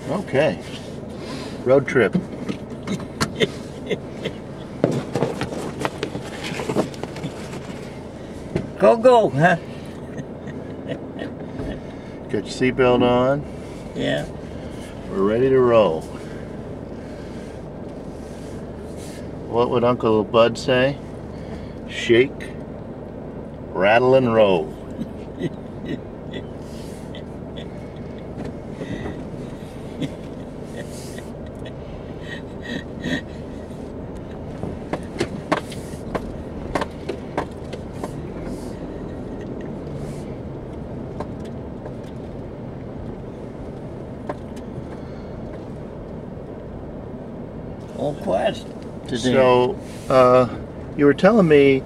Okay. Road trip. Go, huh? Got your seatbelt on. Yeah. We're ready to roll. What would Uncle Bud say? Shake, rattle, and roll. All quiet today. So, you were telling me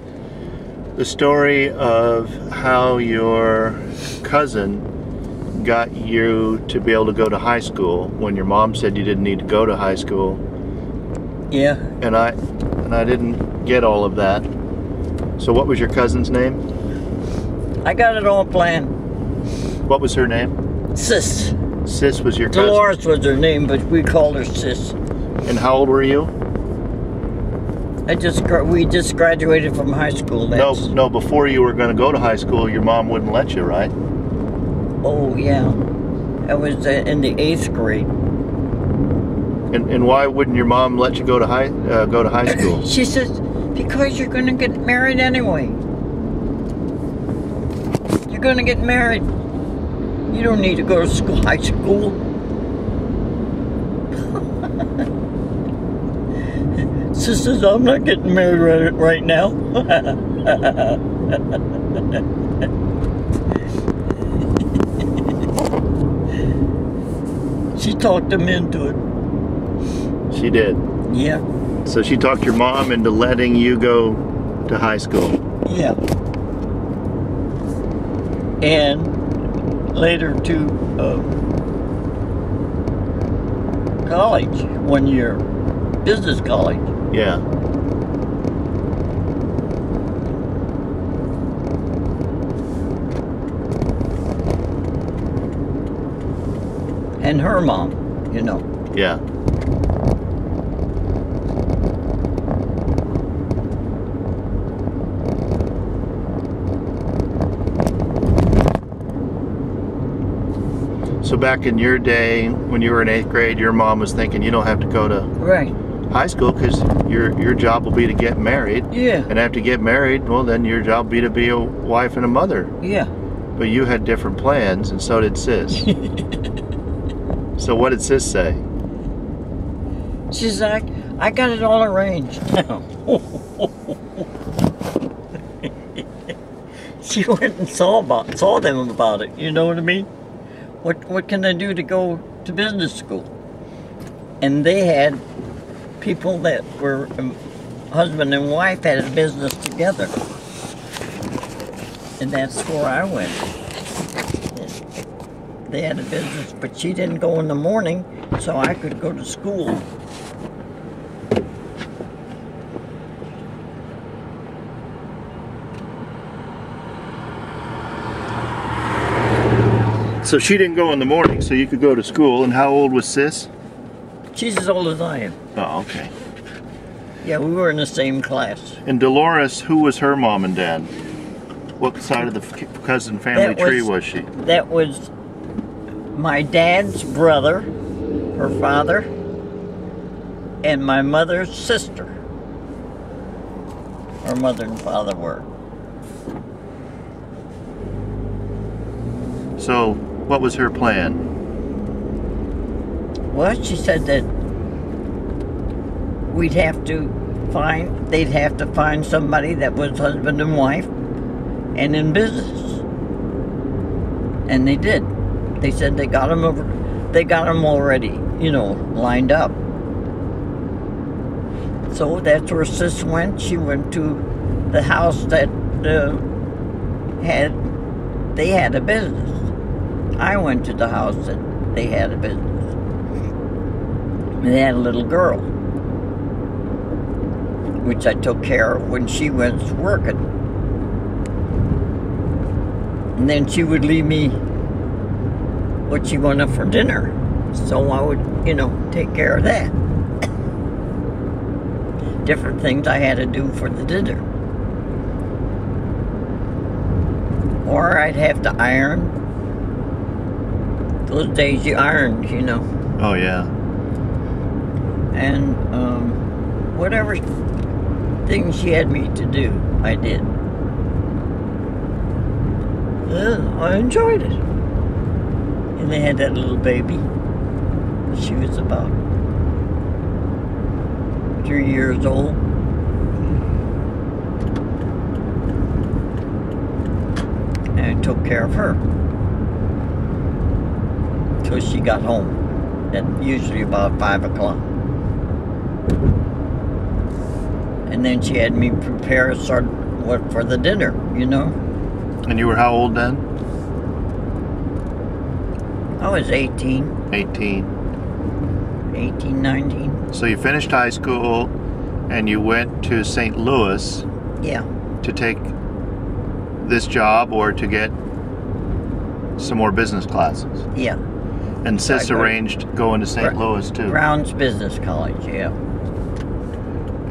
the story of how your cousin got you to be able to go to high school when your mom said you didn't need to go to high school. Yeah. And I didn't get all of that. So what was your cousin's name? I got it all planned. What was her name? Sis. Sis was your cousin. Dolores was her name, but we called her Sis. And how old were you? We just graduated from high school. No, before you were going to go to high school, your mom wouldn't let you, right? Oh, yeah. I was in the 8th grade. And why wouldn't your mom let you go to high school? She says, because you're going to get married anyway. You're going to get married. You don't need to go to high school. Sisters, I'm not getting married right now. She talked him into it. She did? Yeah. So she talked your mom into letting you go to high school? Yeah. And later to college, 1 year, business college. Yeah. And her mom, you know. Yeah. So back in your day, when you were in 8th grade, your mom was thinking you don't have to go to high school because your job will be to get married. Yeah. And after you get married, well, then your job will be to be a wife and a mother. Yeah. But you had different plans, and so did Sis. So what did Sis say? She's like, I got it all arranged now. She went and saw them about it. You know what I mean? What can I do to go to business school? And they had people that were husband and wife had a business together. And that's where I went. They had a business, but she didn't go in the morning, so I could go to school. So she didn't go in the morning, so you could go to school. And how old was Sis? She's as old as I am. Oh, okay. Yeah, we were in the same class. And Dolores, who was her mom and dad? What side of the cousin family tree was she? That was my dad's brother, her father, and my mother's sister. Her mother and father were. So, what was her plan? Well, she said that they'd have to find somebody that was husband and wife and in business. And they did. They said they got them already, you know, lined up. So that's where Sis went. She went to the house that they had a business. I went to the house that they had a business. And they had a little girl, which I took care of when she was working. And then she would leave me what she wanted for dinner. So I would, take care of that. Different things I had to do for the dinner. Or I'd have to iron. Those days you ironed, Oh, yeah. And whatever things she had me to do, I did. I enjoyed it. And they had that little baby. She was about 3 years old. And I took care of her till she got home. At usually about 5 o'clock. And then she had me prepare for the dinner, And you were how old then? I was 18. 18. 19. So you finished high school and you went to St. Louis. Yeah. To take this job or to get some more business classes. Yeah. And Sis arranged going to St. Louis too. Brown's Business College, yeah.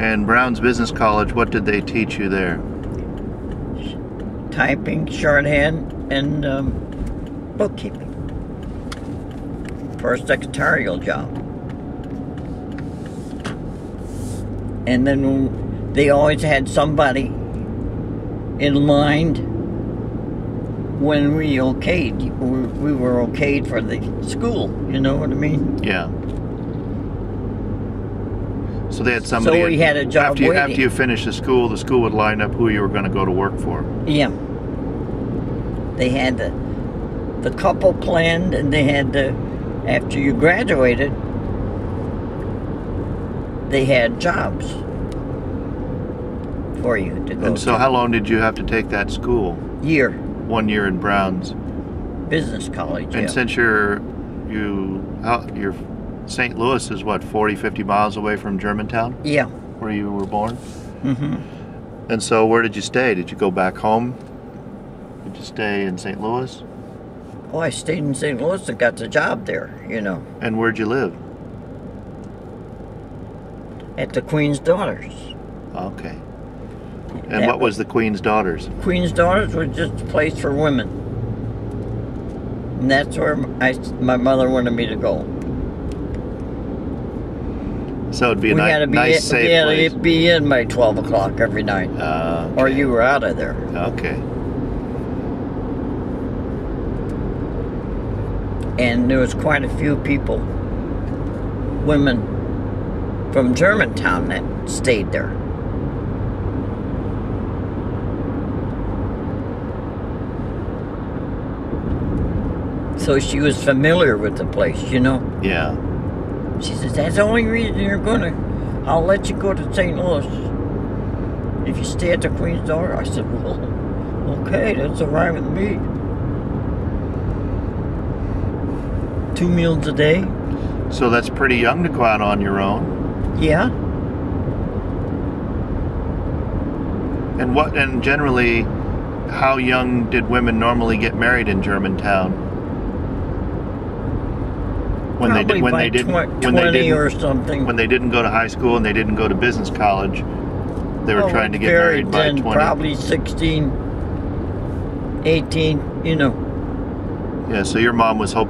And Brown's Business College, what did they teach you there? Typing, shorthand, and bookkeeping. For a secretarial job. And then they always had somebody in line when we were okayed for the school, you know what I mean? Yeah. So they had somebody. So we had a job after you finished the school would line up who you were going to go to work for. Yeah. They had the couple planned, and they had after you graduated, they had jobs for you to go. And so how long did you have to take that school? Year. 1 year in Brown's Business College. And yeah. since your St. Louis is what, 40-50 miles away from Germantown? Yeah. Where you were born? Mm-hmm. And so where did you stay? Did you go back home? Did you stay in St. Louis? Oh, I stayed in St. Louis and got the job there, And where'd you live? At the Queen's Daughters. Okay. And what was the Queen's Daughters? Queen's Daughters was just a place for women. And that's where my mother wanted me to go. So it'd be a nice, safe place. We had to be in by 12 o'clock every night. Okay. Or you were out of there. Okay. And there was quite a few people, women from Germantown that stayed there. So she was familiar with the place, Yeah. She says, that's the only reason I'll let you go to St. Louis if you stay at the Queen's Daughter. I said, well, okay, that's all right with me. 2 meals a day. So that's pretty young to go out on your own. Yeah. And generally, how young did women normally get married in Germantown? When they didn't or something. When they didn't go to high school and they didn't go to business college, they were trying to get married by 20. Probably 16, 18, Yeah, so your mom was hoping